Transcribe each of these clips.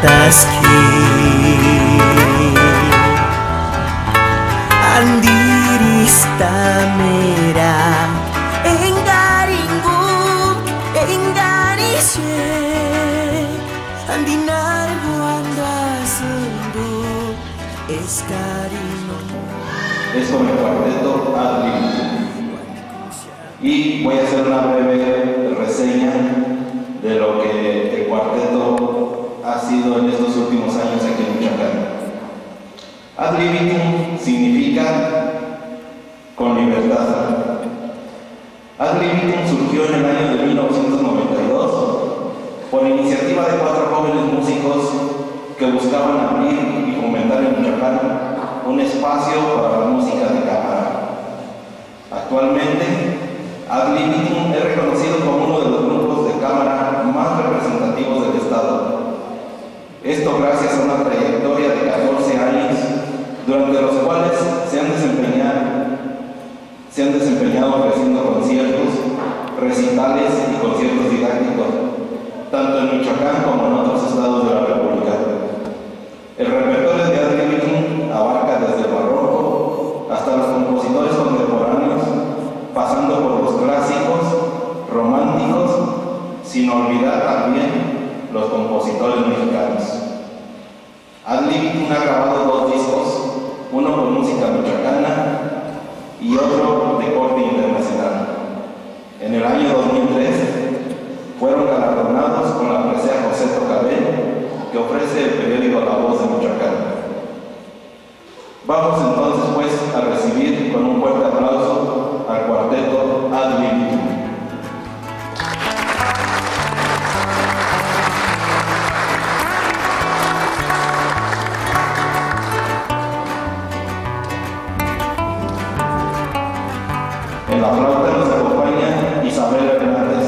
taski Andiris tamera Engaringum engarisye Andinargu andasundu escarino. Es con el cuarteto Ad Libitum. Y voy a hacer una breve reseña de lo que el cuarteto ha sido en estos últimos años aquí en Michoacán. Ad Libitum significa con libertad. Ad Libitum surgió en el año de 1992 por iniciativa de 4 jóvenes músicos que buscaban abrir y fomentar en Michoacán un espacio para la música de cámara. Actualmente, Ad Libitum es reconocido como uno de los grupos de cámara más representativos del Estado. Esto gracias a una trayectoria de 14 años, durante los cuales se han desempeñado ofreciendo conciertos, recitales y conciertos didácticos, tanto en Michoacán como en otros estados de la República. El repertorio de Ad Libitum abarca desde el barroco hasta los compositores contemporáneos, pasando por los clásicos, románticos, sin olvidar también los compositores mexicanos. Ad Libitum ha grabado 2 discos, uno con música michoacana y otro de corte internacional. En el año 2003 fueron galardonados con la presea José Tocabel, que ofrece el periódico La Voz de Michoacán. Vamos entonces pues a recibir con un fuerte aplauso al cuarteto Ad Libitum. En la flauta nos acompaña Isabel Hernández.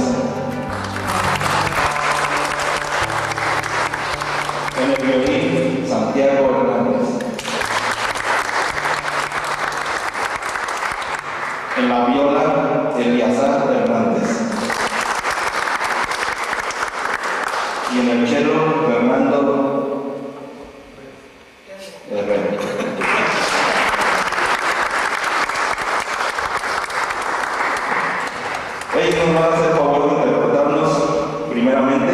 En el violín, Santiago Hernández. En la viola, Eliazar Hernández. Y en el cello, Fernando Herrera. Ellos nos van a hacer el favor de interpretarnos, primeramente,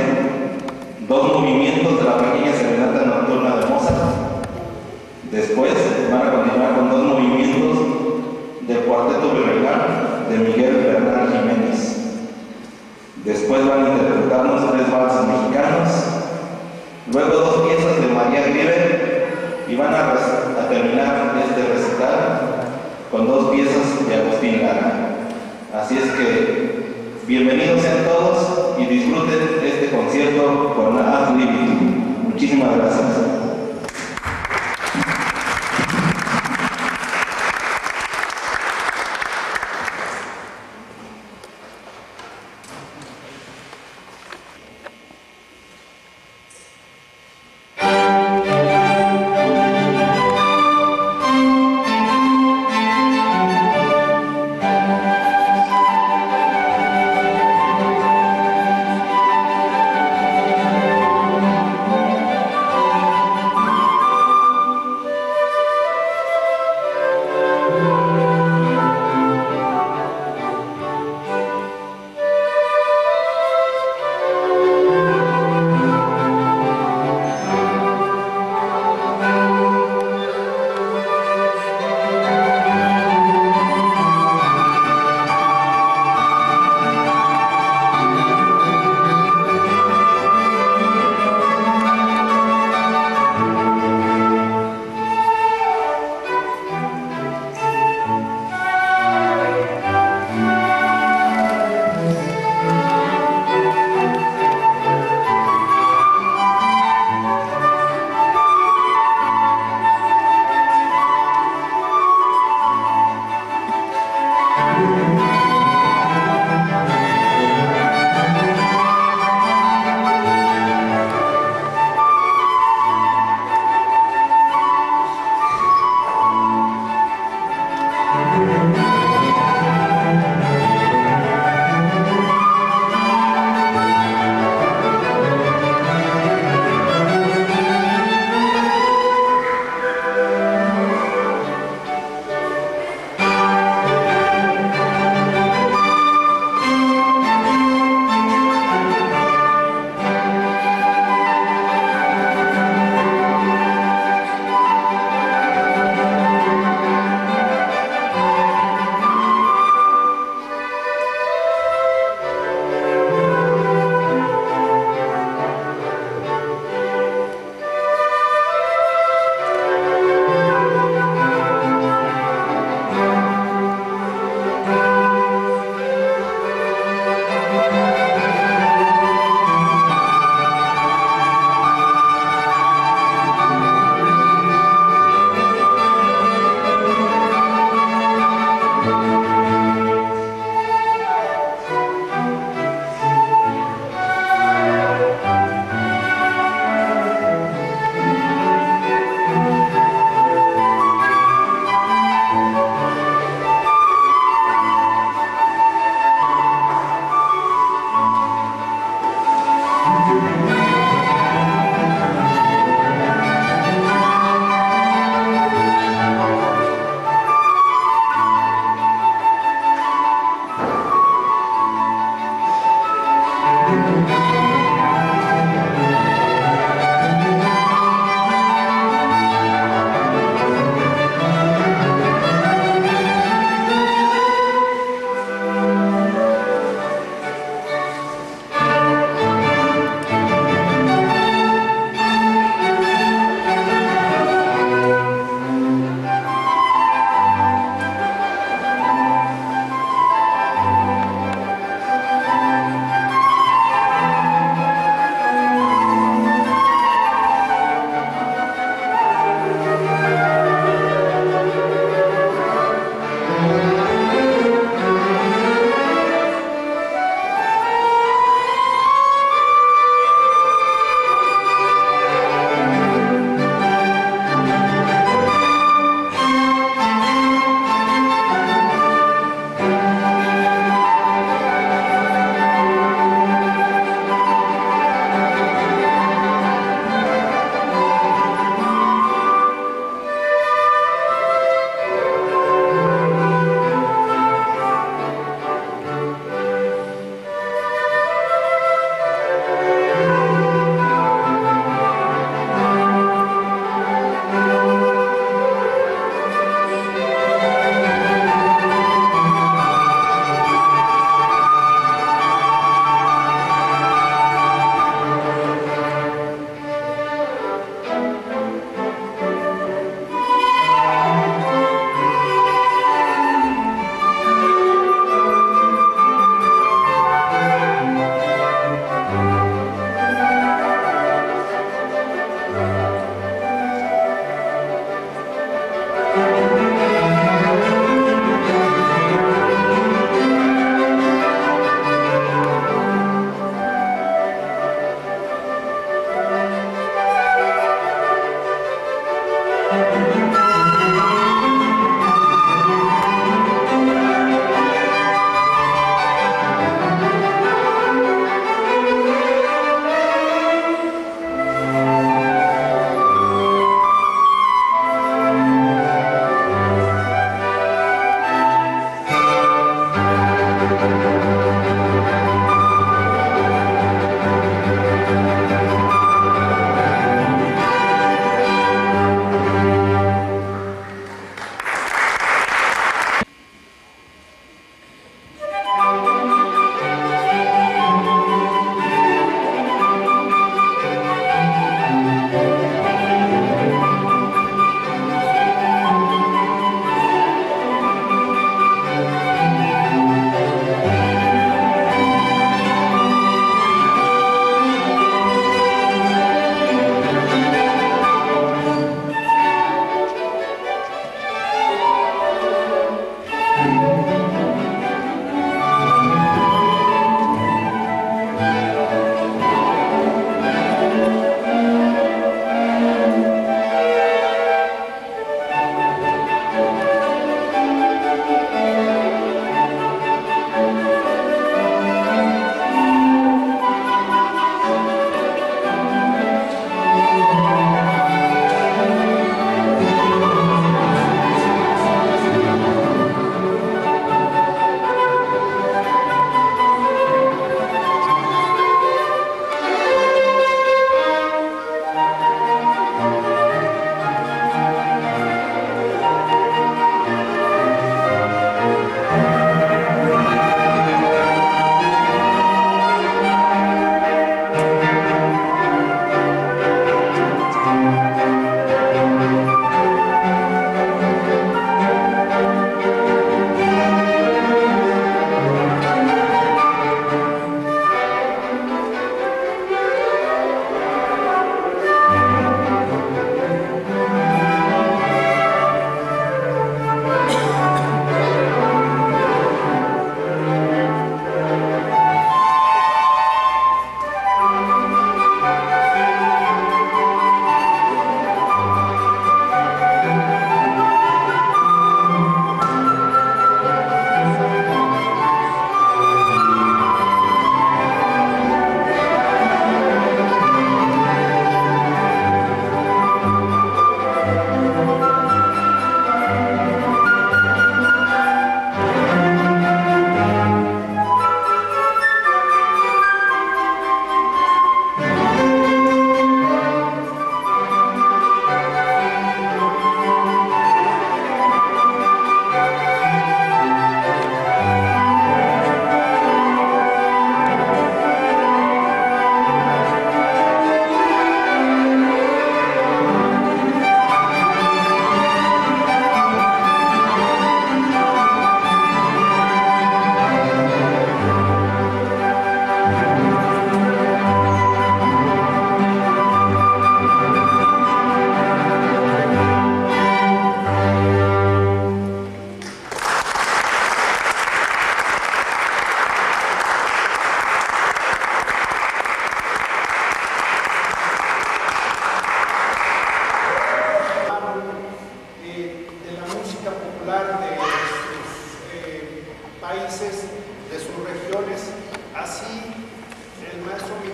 2 movimientos de la pequeña serenata nocturna de Mozart. Después van a continuar con 2 movimientos del cuarteto virreinal de Miguel Bernal Jiménez. Después van a interpretarnos 3 valses mexicanos, luego 2 piezas de María Rivera y van a terminar este recital con 2 piezas de Agustín Lara. Así es que bienvenidos sean todos y disfruten este concierto con Ad Libitum. Muchísimas gracias.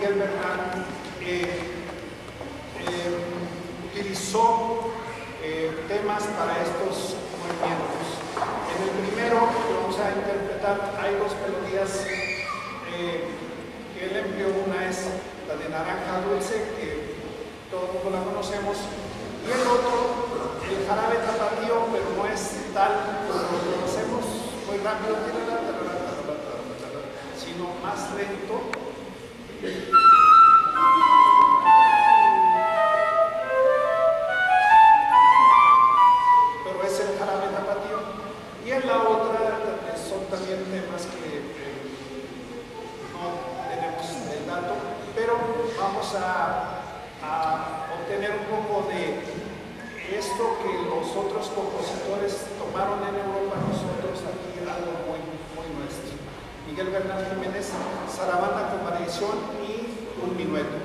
Miguel Bernal utilizó temas para estos movimientos. En el primero que vamos a interpretar hay dos melodías que él empleó. Una es la de Naranja Dulce, que todo el mundo la conocemos, y el otro, el jarabe tapatío, pero no es tal como lo conocemos muy rápido, sino más lento. Pero es el jarabe tapatío. Y en la otra son también temas que no tenemos el dato, pero vamos a obtener un poco de esto que los otros compositores tomaron en Europa, nosotros aquí algo muy, muy nuestro. Miguel Bernal Jiménez, Zarabanda con variación y un minueto.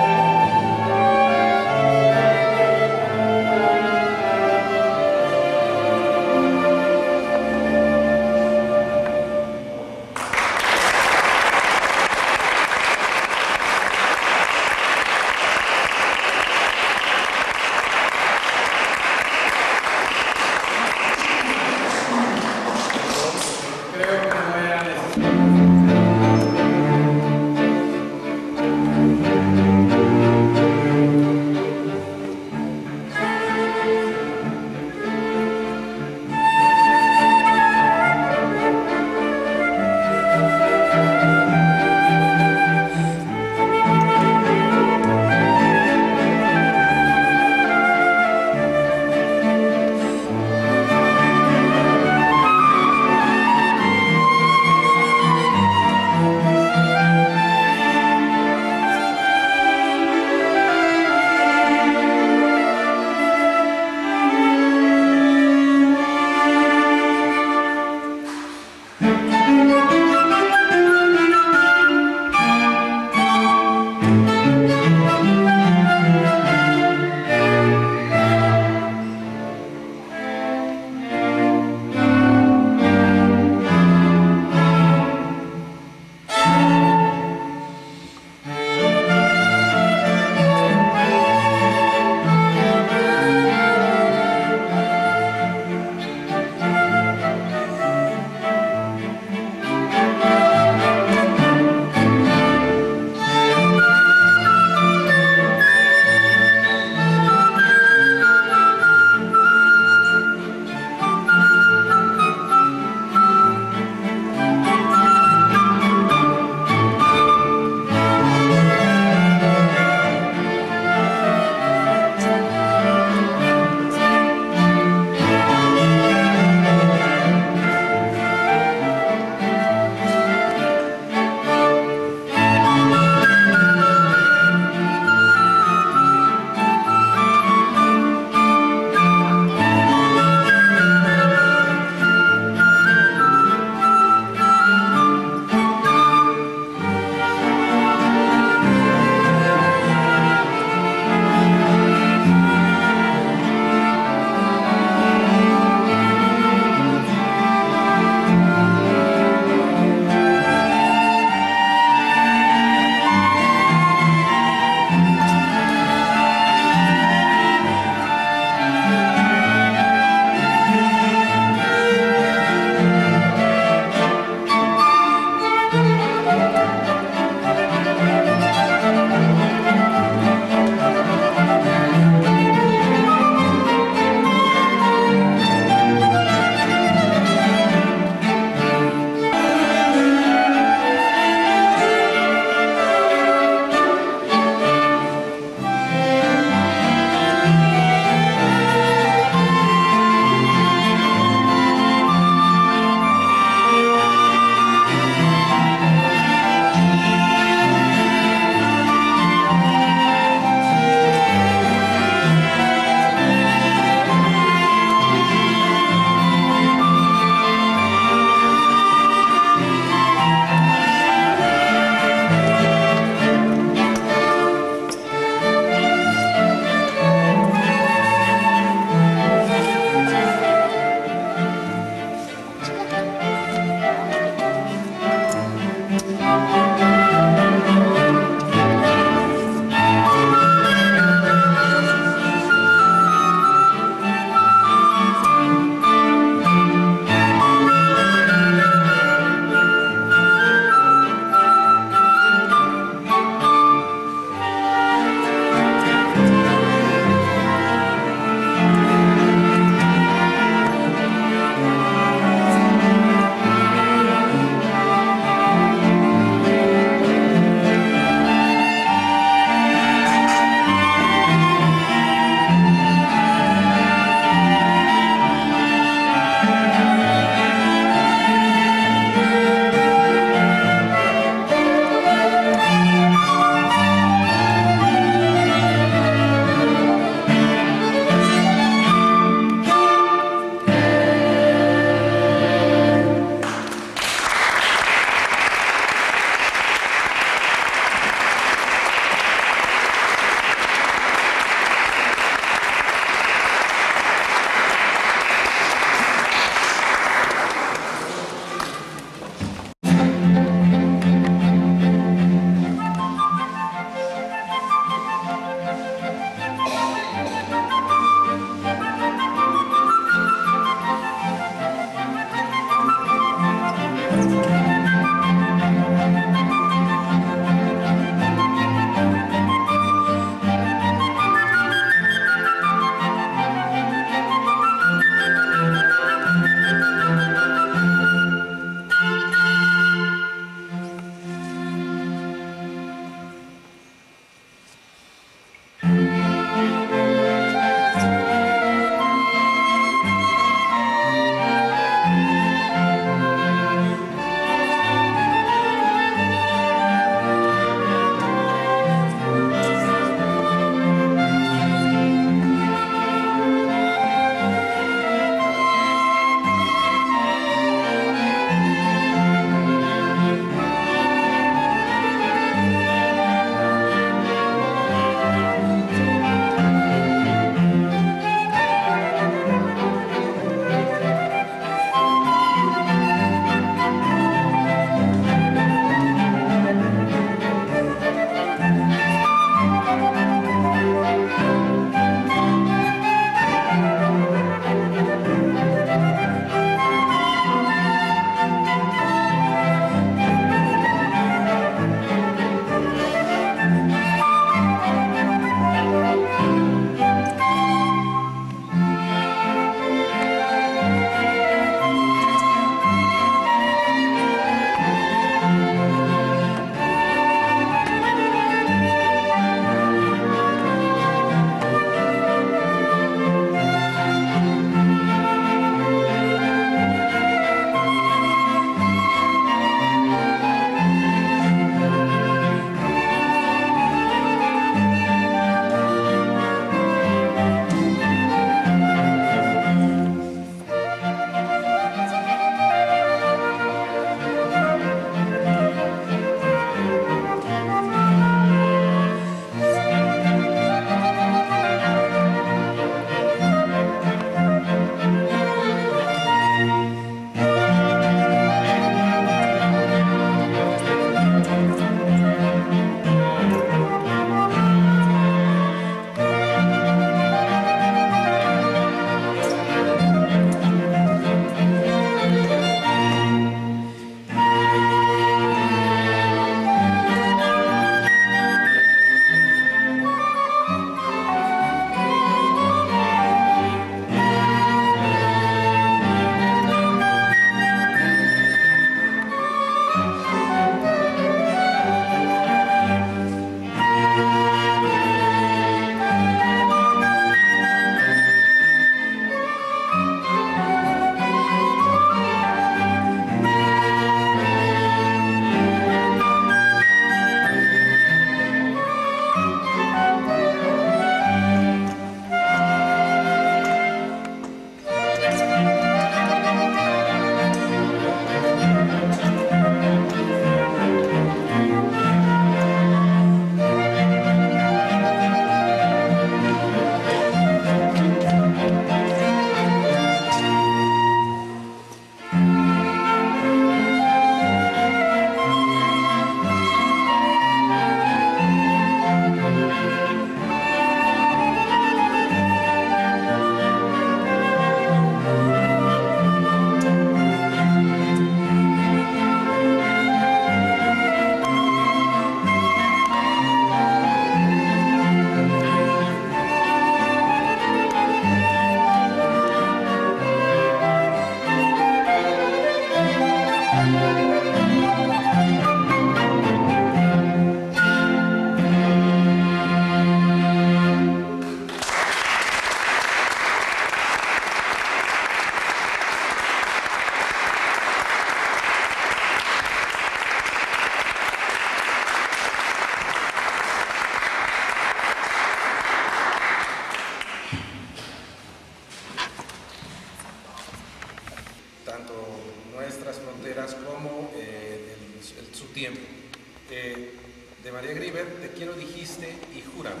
de María Grieber, Te quiero dijiste y júrame.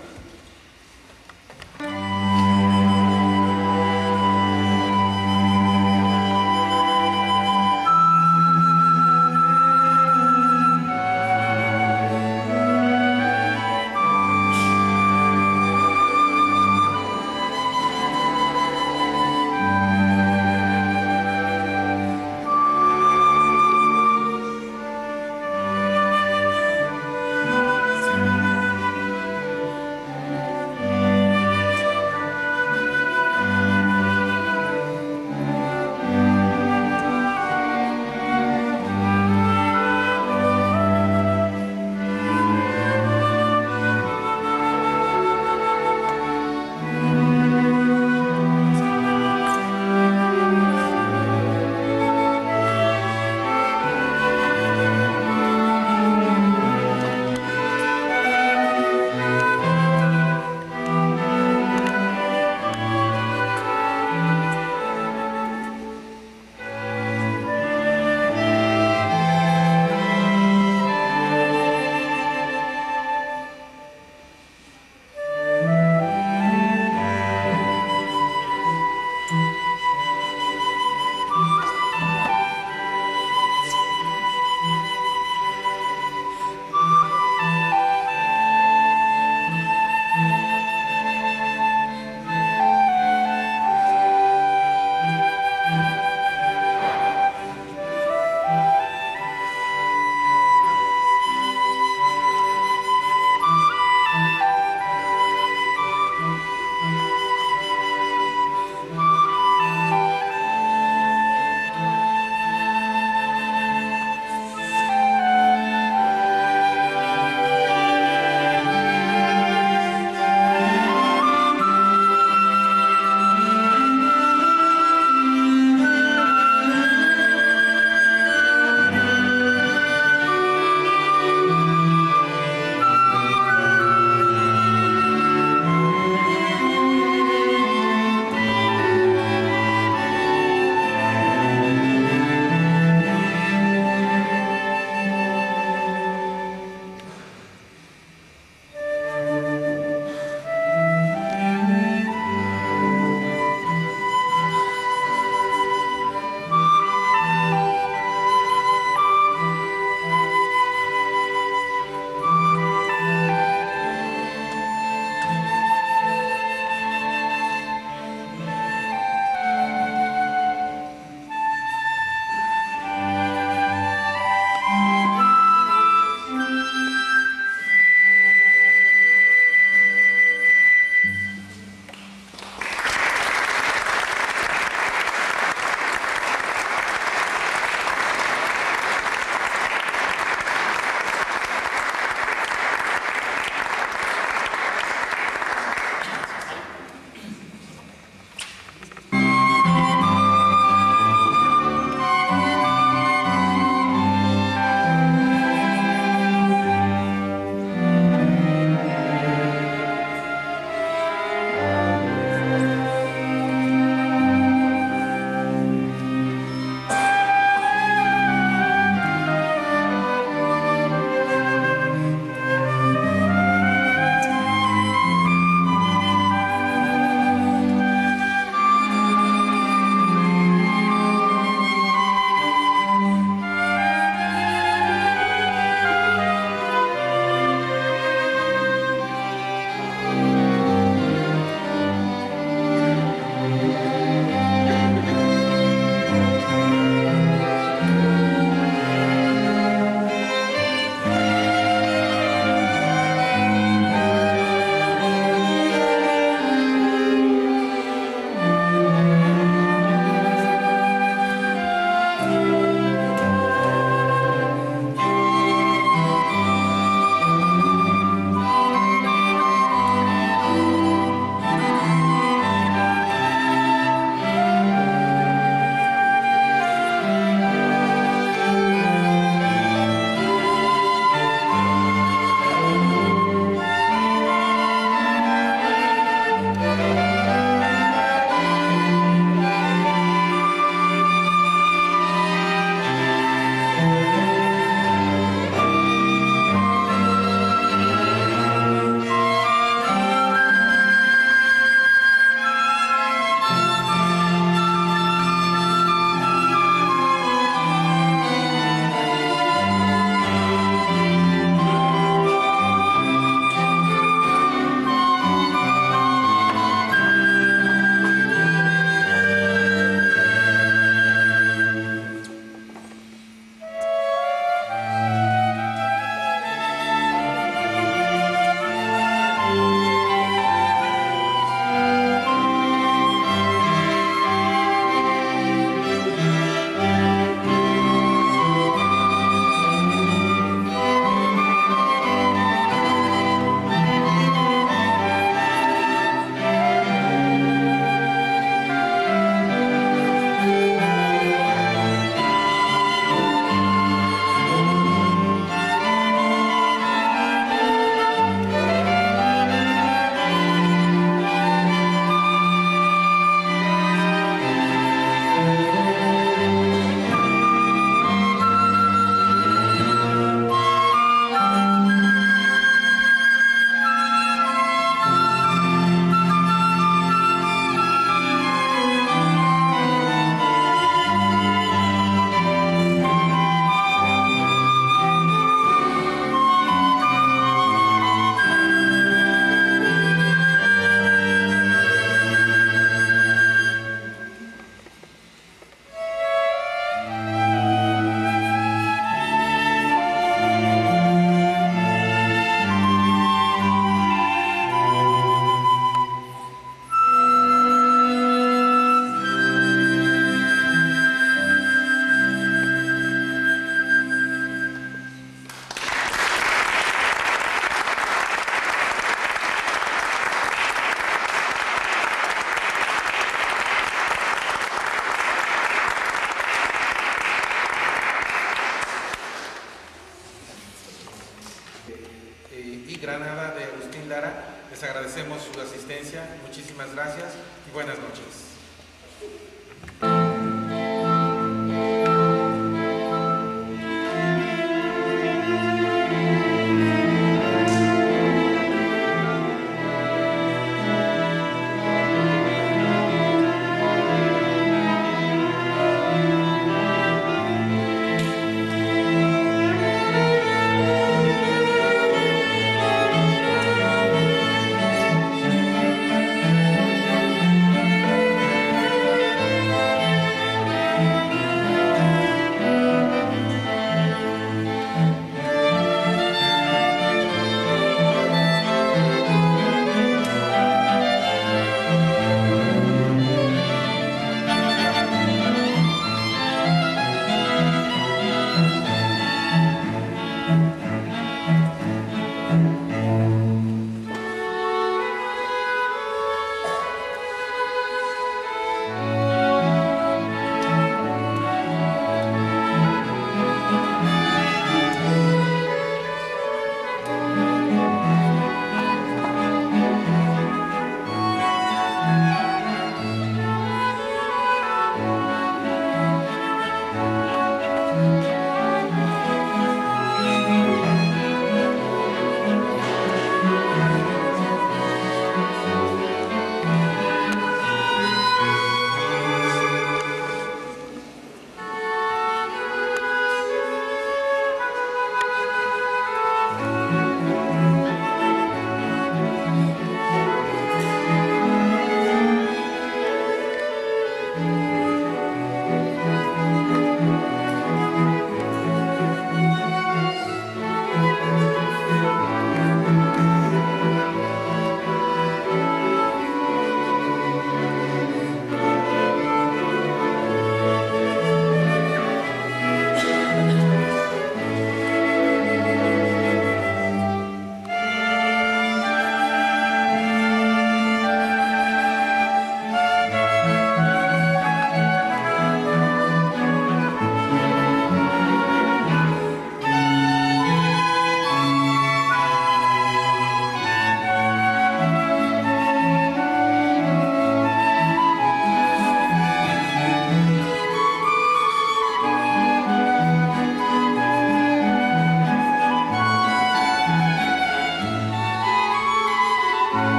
y Granada de Agustín Lara. Les agradecemos su asistencia, muchísimas gracias y buenas noches.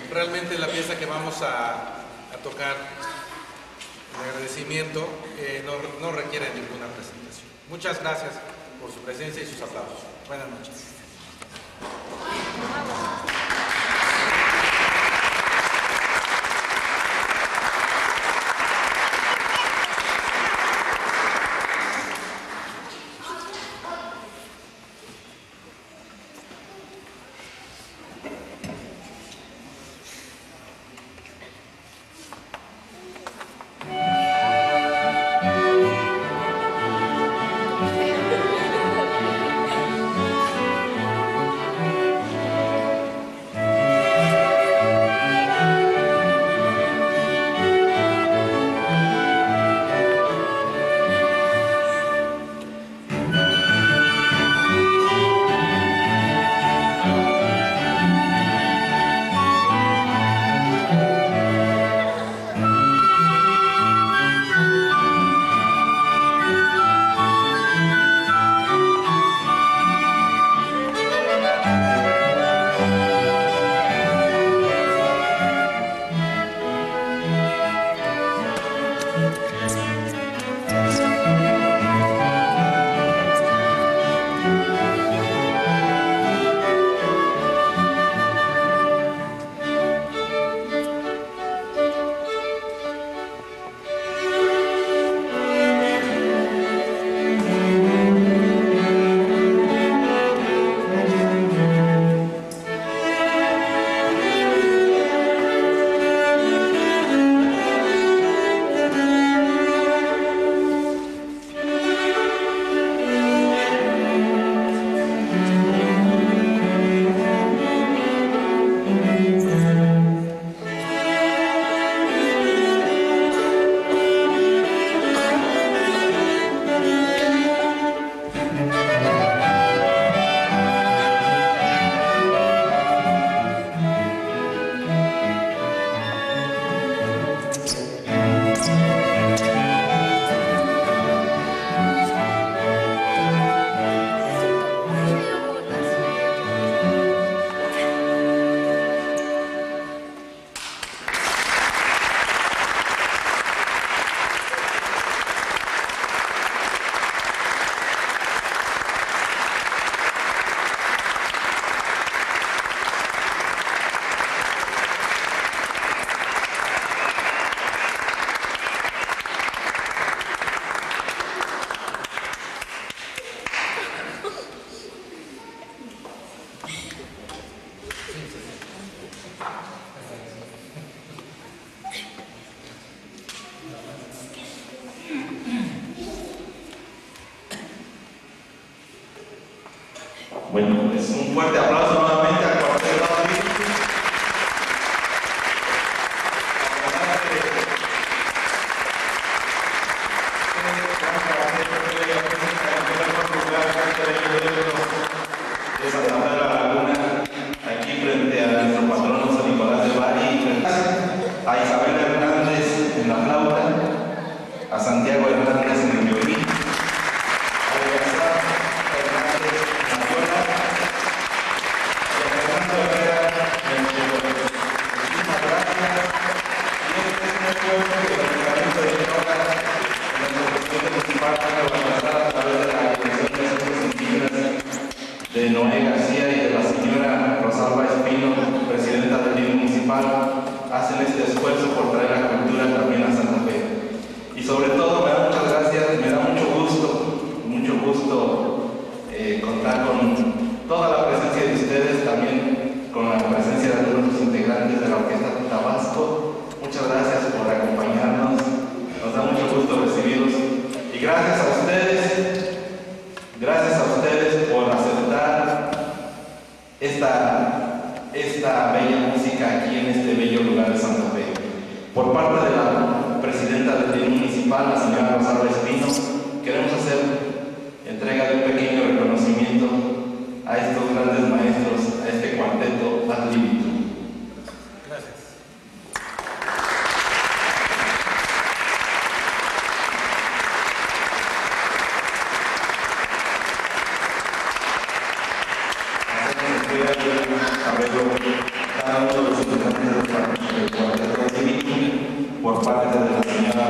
Realmente la pieza que vamos a tocar, el agradecimiento, no requiere ninguna presentación. Muchas gracias por su presencia y sus aplausos. Buenas noches. fuerte aplauso nuevamente al cuarteto Ad Libitum. De Santa María de la Laguna, aquí frente a nuestro patrono San Nicolás de Bari, a Isabel Hernández en la flauta, a Santiago Hernández en el violín, a Eleazar Hernández en la viola, y a Fernando Herrera en el cello. Muchísimas gracias. Y este es un esfuerzo que el Ayuntamiento de Quiroga, en nuestro presidente municipal, puede avanzar a través de la Dirección de Asuntos Indígenas de Noé García y de la señora Rosalba Espino, presidenta del DIF municipal, hacen este esfuerzo por traer la cultura también a Santa Fe. Y sobre todo me da muchas gracias, me da mucho gusto contar con toda la presencia de ustedes, también con la presencia de algunos integrantes de la Orquesta Tabasco. Muchas gracias por acompañarnos, nos da mucho gusto recibirlos y gracias a ustedes por aceptar esta bella música aquí en este bello lugar de Santa Fe. Por parte de la presidenta del DIF municipal, la señora Rosalba Espino, queremos hacer entrega de un pequeño reconocimiento a estos grandes maestros, a este cuarteto Ad Libitum. Gracias. Cada uno de los integrantes del cuarteto Ad Libitum por parte de la señora